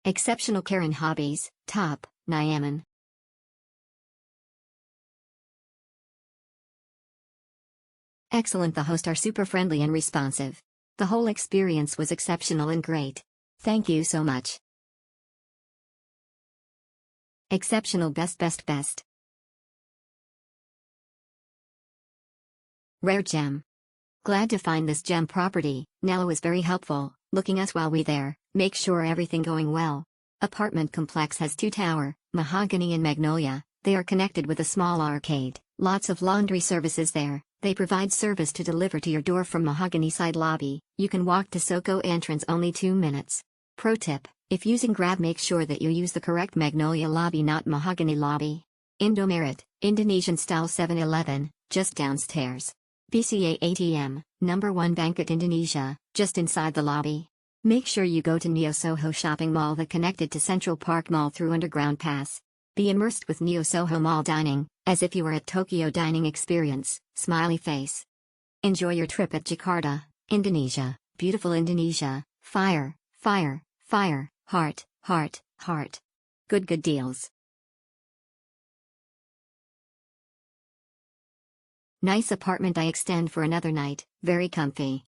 Exceptional care and hobbies, top, Nyaman. Excellent. The hosts are super friendly and responsive. The whole experience was exceptional and great. Thank you so much. Exceptional. Best. Rare gem. Glad to find this gem property. Nello was very helpful, looking us while we there, make sure everything going well. Apartment complex has 2 tower, mahogany and magnolia. They are connected with a small arcade, lots of laundry services there. They provide service to deliver to your door from mahogany side lobby. You can walk to Soko entrance only 2 minutes. Pro tip, if using Grab make sure that you use the correct magnolia lobby not mahogany lobby. Indomaret, Indonesian style 7-Eleven, just downstairs. BCA ATM, number 1 bank at Indonesia, just inside the lobby. Make sure you go to Neo Soho shopping mall that connected to Centralpark Mall through underground pass. Be immersed with Neo Soho Mall dining, as if you were at Tokyo dining experience, smiley face. Enjoy your trip at Jakarta, Indonesia, beautiful Indonesia, fire, heart. Good deals. Nice apartment. I extend for another night, very comfy.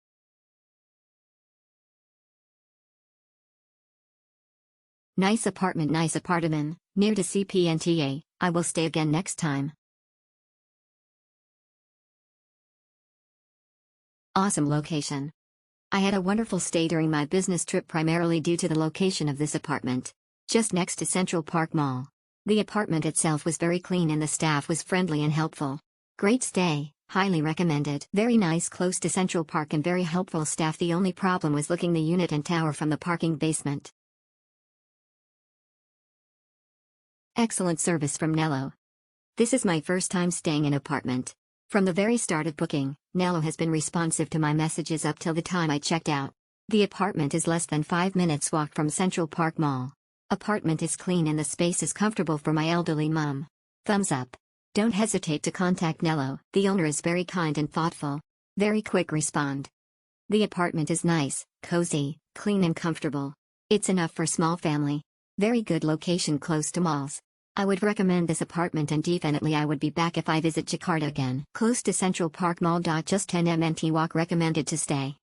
Nice apartment, near to CPNTA, I will stay again next time. Awesome location. I had a wonderful stay during my business trip primarily due to the location of this apartment. Just next to Centralpark Mall. The apartment itself was very clean and the staff was friendly and helpful. Great stay, highly recommended. Very nice, close to Centralpark and very helpful staff. The only problem was looking the unit and tower from the parking basement. Excellent service from Nello. This is my first time staying in apartment. From the very start of booking, Nello has been responsive to my messages up till the time I checked out. The apartment is less than 5 minutes walk from Centralpark Mall. Apartment is clean and the space is comfortable for my elderly mum. Thumbs up. Don't hesitate to contact Nello. The owner is very kind and thoughtful. Very quick respond. The apartment is nice, cozy, clean and comfortable. It's enough for small family. Very good location close to malls. I would recommend this apartment and definitely I would be back if I visit Jakarta again. Close to Centralpark Mall. Just 10 MNT walk recommended to stay.